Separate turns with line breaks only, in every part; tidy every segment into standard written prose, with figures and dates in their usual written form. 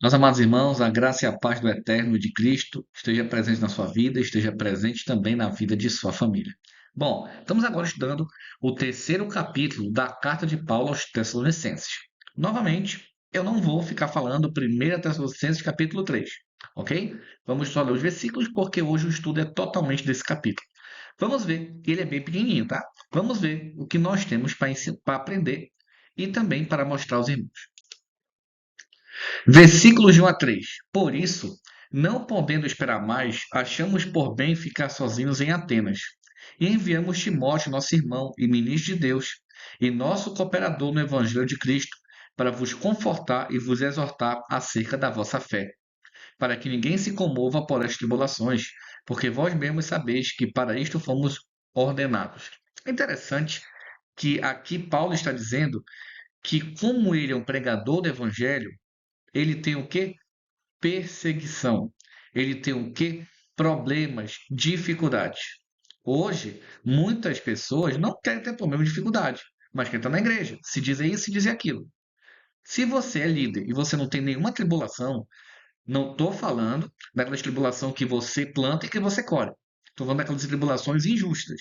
Meus amados irmãos, a graça e a paz do Eterno de Cristo esteja presente na sua vida, esteja presente também na vida de sua família. Bom, estamos agora estudando o terceiro capítulo da carta de Paulo aos Tessalonicenses. Novamente, eu não vou ficar falando 1 Tessalonicenses capítulo 3, ok? Vamos só ler os versículos porque hoje o estudo é totalmente desse capítulo. Vamos ver, ele é bem pequenininho, tá? Vamos ver o que nós temos para aprender e também para mostrar aos irmãos. Versículos de 1 a 3. Por isso, não podendo esperar mais, achamos por bem ficar sozinhos em Atenas. E enviamos Timóteo, nosso irmão e ministro de Deus, e nosso cooperador no Evangelho de Cristo, para vos confortar e vos exortar acerca da vossa fé, para que ninguém se comova por estas tribulações, porque vós mesmos sabeis que para isto fomos ordenados. É interessante que aqui Paulo está dizendo que, como ele é um pregador do Evangelho, ele tem o quê? Perseguição. Ele tem o quê? Problemas, dificuldades. Hoje, muitas pessoas não querem ter problema de dificuldade, mas querem estar na igreja, se dizer isso e dizer aquilo. Se você é líder e você não tem nenhuma tribulação, não estou falando daquela tribulação que você planta e que você colhe. Estou falando daquelas tribulações injustas,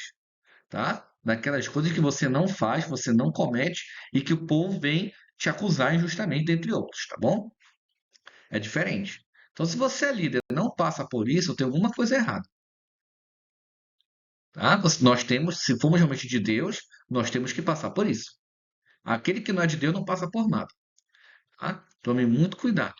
tá? Daquelas coisas que você não faz, você não comete e que o povo vem te acusar injustamente, entre outros, tá bom? É diferente. Então, se você é líder e não passa por isso, tem alguma coisa errada. Tá? Nós temos, se formos realmente de Deus, nós temos que passar por isso. Aquele que não é de Deus não passa por nada. Tá? Tome muito cuidado.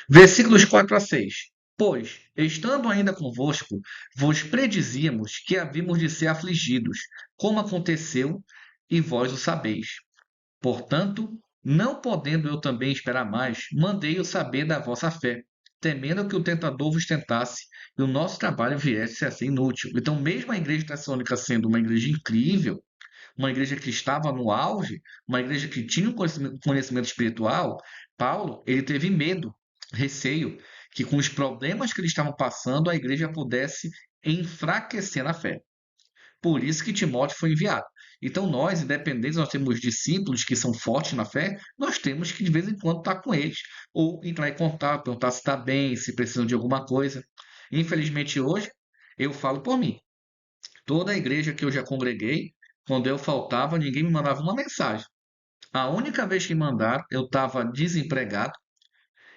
Versículos 4 a 6. Pois, estando ainda convosco, vos predizíamos que havíamos de ser afligidos, como aconteceu, e vós o sabeis. Portanto, não podendo eu também esperar mais, mandei-o saber da vossa fé, temendo que o tentador vos tentasse e o nosso trabalho viesse a ser inútil. Então, mesmo a igreja de Tessalônica sendo uma igreja incrível, uma igreja que estava no auge, uma igreja que tinha um conhecimento espiritual, Paulo, ele teve medo, receio, que com os problemas que eles estavam passando, a igreja pudesse enfraquecer na fé. Por isso que Timóteo foi enviado. Então, nós, independentes, nós temos discípulos que são fortes na fé, nós temos que, de vez em quando, estar com eles, ou entrar em contato, perguntar se está bem, se precisam de alguma coisa. Infelizmente, hoje, eu falo por mim. Toda a igreja que eu já congreguei, quando eu faltava, ninguém me mandava uma mensagem. A única vez que mandaram, eu estava desempregado,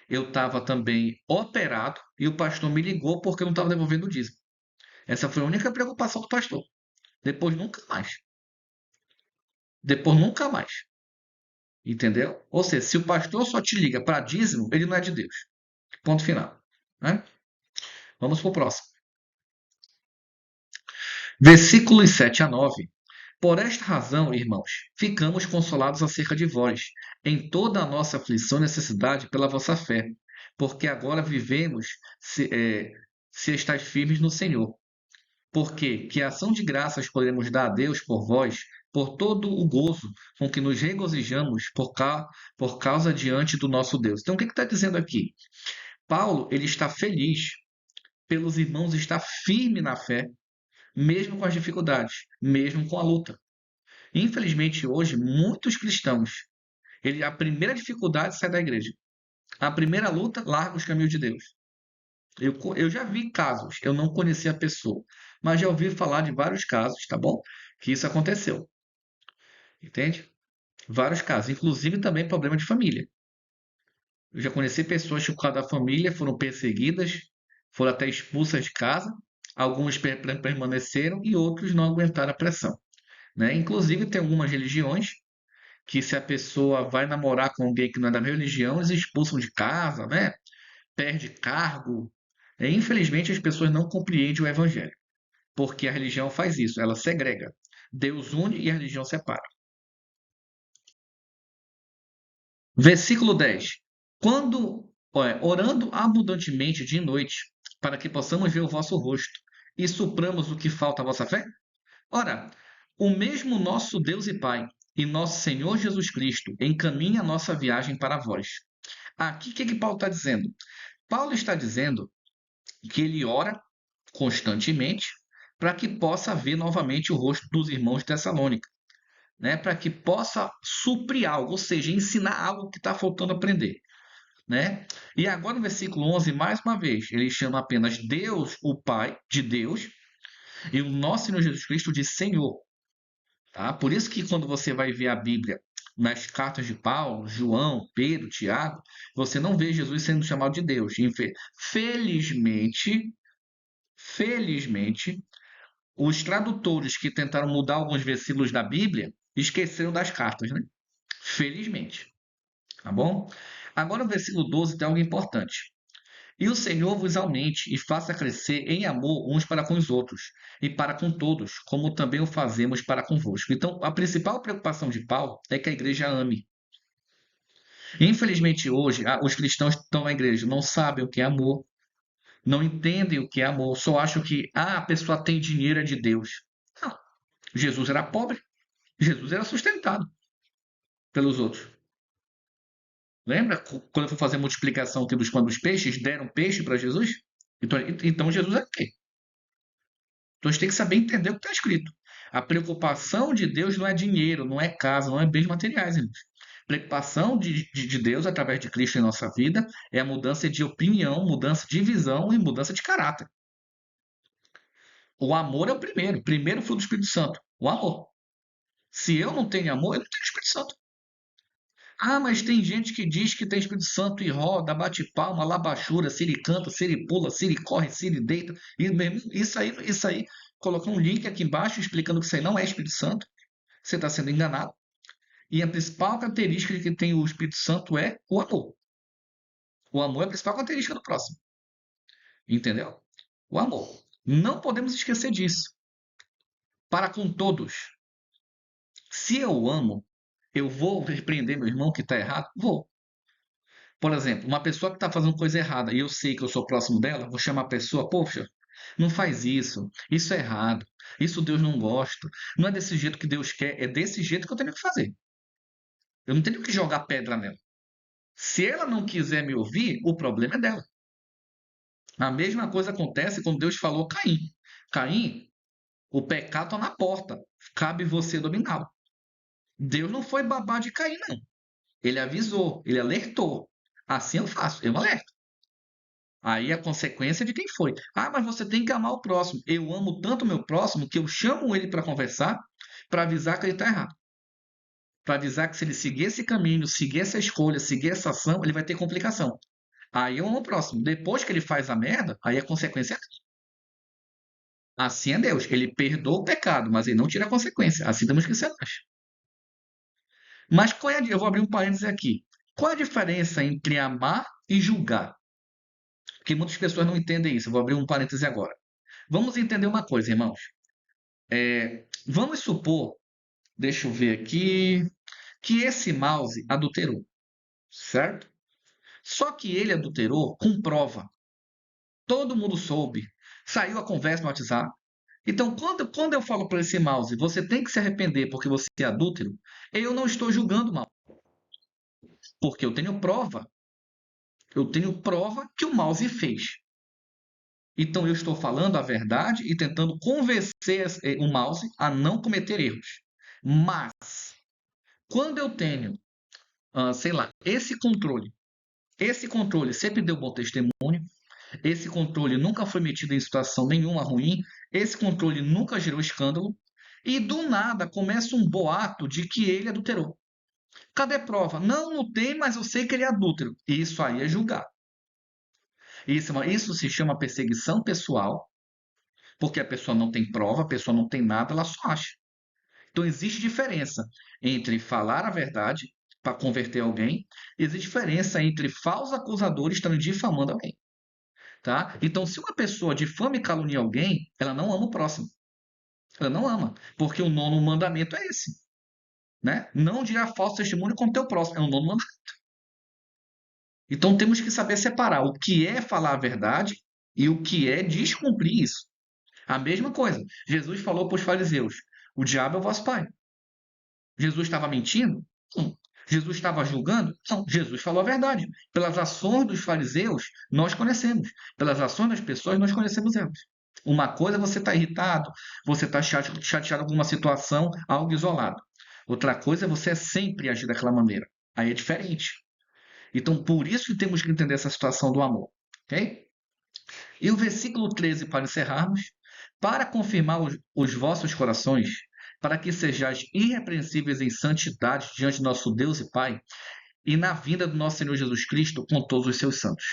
eu estava também operado, e o pastor me ligou porque eu não estava devolvendo o dízimo. Essa foi a única preocupação do pastor. Depois, nunca mais. Depois, nunca mais. Entendeu? Ou seja, se o pastor só te liga para dízimo, ele não é de Deus. Ponto final. Né? Vamos para o próximo. Versículos 7 a 9. Por esta razão, irmãos, ficamos consolados acerca de vós, em toda a nossa aflição e necessidade pela vossa fé, porque agora vivemos se estáis firmes no Senhor. Porque que ação de graças podemos dar a Deus por vós, por todo o gozo com que nos regozijamos por causa diante do nosso Deus. Então, o que está dizendo aqui? Paulo, ele está feliz pelos irmãos estar firme na fé, mesmo com as dificuldades, mesmo com a luta. Infelizmente, hoje, muitos cristãos, a primeira dificuldade sai da igreja. A primeira luta, larga os caminhos de Deus. Eu já vi casos, eu não conhecia a pessoa, mas já ouvi falar de vários casos, tá bom? Que isso aconteceu, entende? Vários casos, inclusive também problema de família. Eu já conheci pessoas que, por causa da família, foram perseguidas, foram até expulsas de casa, alguns permaneceram e outros não aguentaram a pressão, né? Inclusive, tem algumas religiões que, se a pessoa vai namorar com alguém que não é da mesma religião, eles expulsam de casa, né? Perde cargo. Infelizmente, as pessoas não compreendem o evangelho. Porque a religião faz isso, ela segrega. Deus une e a religião separa. Versículo 10. Orando abundantemente de noite, para que possamos ver o vosso rosto, e supramos o que falta à vossa fé? Ora, o mesmo nosso Deus e Pai, e nosso Senhor Jesus Cristo, encaminha a nossa viagem para vós. Aqui, o que Paulo está dizendo? Paulo está dizendo que ele ora constantemente para que possa ver novamente o rosto dos irmãos de Tessalônica, né? Para que possa suprir algo, ou seja, ensinar algo que está faltando aprender. né? E agora no versículo 11, mais uma vez, ele chama apenas Deus, o Pai, de Deus, e o nosso Senhor Jesus Cristo de Senhor, tá? Por isso que quando você vai ver a Bíblia nas cartas de Paulo, João, Pedro, Tiago, você não vê Jesus sendo chamado de Deus. Felizmente, felizmente, os tradutores que tentaram mudar alguns versículos da Bíblia esqueceram das cartas, né? Felizmente, tá bom? Agora o versículo 12 tem algo importante. E o Senhor vos aumente e faça crescer em amor uns para com os outros e para com todos, como também o fazemos para convosco. Então, a principal preocupação de Paulo é que a igreja ame. Infelizmente, hoje, os cristãos que estão na igreja não sabem o que é amor, não entendem o que é amor, só acham que a pessoa tem dinheiro é de Deus. Não, Jesus era pobre, Jesus era sustentado pelos outros. Lembra quando foi fazer a multiplicação aqui dos pães dos peixes, deram peixe para Jesus? Então Jesus é o quê? Então a gente tem que saber entender o que está escrito. A preocupação de Deus não é dinheiro, não é casa, não é bens materiais, irmãos. A preocupação de Deus através de Cristo em nossa vida é a mudança de opinião, mudança de visão e mudança de caráter. O amor é o primeiro fruto do Espírito Santo, o amor. Se eu não tenho amor, eu não tenho Espírito Santo. Ah, mas tem gente que diz que tem Espírito Santo e roda, bate palma, labachura, se ele canta, se ele pula, se ele corre, se ele deita. Isso aí, colocar um link aqui embaixo explicando que isso aí não é Espírito Santo. Você está sendo enganado. E a principal característica que tem o Espírito Santo é o amor. O amor é a principal característica do próximo. Entendeu? O amor. Não podemos esquecer disso. Para com todos. Se eu amo, eu vou repreender meu irmão que está errado? Vou. Por exemplo, uma pessoa que está fazendo coisa errada e eu sei que eu sou próximo dela, vou chamar a pessoa, poxa, não faz isso é errado, isso Deus não gosta, não é desse jeito que Deus quer, é desse jeito que eu tenho que fazer. Eu não tenho que jogar pedra nela. Se ela não quiser me ouvir, o problema é dela. A mesma coisa acontece quando Deus falou Caim. Caim, o pecado está na porta, cabe você dominá-lo. Deus não foi babá de Caim, não. Ele avisou, ele alertou. Assim eu faço, eu alerto. Aí a consequência é de quem foi. Ah, mas você tem que amar o próximo. Eu amo tanto o meu próximo que eu chamo ele para conversar, para avisar que ele está errado. Para avisar que se ele seguir esse caminho, seguir essa escolha, seguir essa ação, ele vai ter complicação. Aí eu amo o próximo. Depois que ele faz a merda, aí a consequência é assim é Deus. Ele perdoa o pecado, mas ele não tira a consequência. Assim temos que ser nós. Mas qual é eu vou abrir um parênteses aqui. Qual é a diferença entre amar e julgar? Porque muitas pessoas não entendem isso. Eu vou abrir um parêntese agora. Vamos entender uma coisa, irmãos. Vamos supor, deixa eu ver aqui, que esse mouse adulterou, certo? Só que ele adulterou com prova. Todo mundo soube. Saiu a conversa no WhatsApp. Então, quando eu falo para esse mouse, você tem que se arrepender porque você é adúltero, eu não estou julgando mal, porque eu tenho prova. Eu tenho prova que o mouse fez. Então, eu estou falando a verdade e tentando convencer o mouse a não cometer erros. Mas, quando eu tenho, sei lá, esse controle sempre deu bom testemunho, esse controle nunca foi metido em situação nenhuma ruim, esse controle nunca gerou escândalo, e do nada começa um boato de que ele adulterou. Cadê prova? Não, não tem, mas eu sei que ele é adúltero. Isso aí é julgar. Isso se chama perseguição pessoal, porque a pessoa não tem prova, a pessoa não tem nada, ela só acha. Então existe diferença entre falar a verdade para converter alguém, existe diferença entre falsos acusadores estando difamando alguém. Tá? Então, se uma pessoa difama e calunia alguém, ela não ama o próximo. Ela não ama, porque o nono mandamento é esse. Né? Não dirá falso testemunho contra o teu próximo. É o nono mandamento. Então, temos que saber separar o que é falar a verdade e o que é descumprir isso. A mesma coisa. Jesus falou para os fariseus: o diabo é o vosso pai. Jesus estava mentindo? Não. Jesus estava julgando? Não. Jesus falou a verdade. Pelas ações dos fariseus, nós conhecemos. Pelas ações das pessoas, nós conhecemos elas. Uma coisa é você estar irritado, você está chateado com uma situação, algo isolado. Outra coisa é você sempre agir daquela maneira. Aí é diferente. Então, por isso que temos que entender essa situação do amor, ok? E o versículo 13, para encerrarmos, para confirmar os vossos corações, para que sejais irrepreensíveis em santidade diante de nosso Deus e Pai, e na vinda do nosso Senhor Jesus Cristo com todos os seus santos.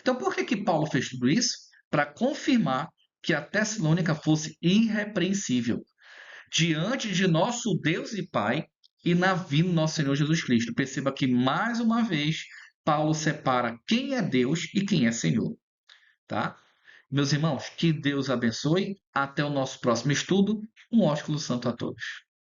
Então, por que Paulo fez tudo isso? Para confirmar que a Tessalônica fosse irrepreensível diante de nosso Deus e Pai e na vinda do nosso Senhor Jesus Cristo. Perceba que, mais uma vez, Paulo separa quem é Deus e quem é Senhor. Tá? Meus irmãos, que Deus abençoe. Até o nosso próximo estudo. Um ósculo santo a todos.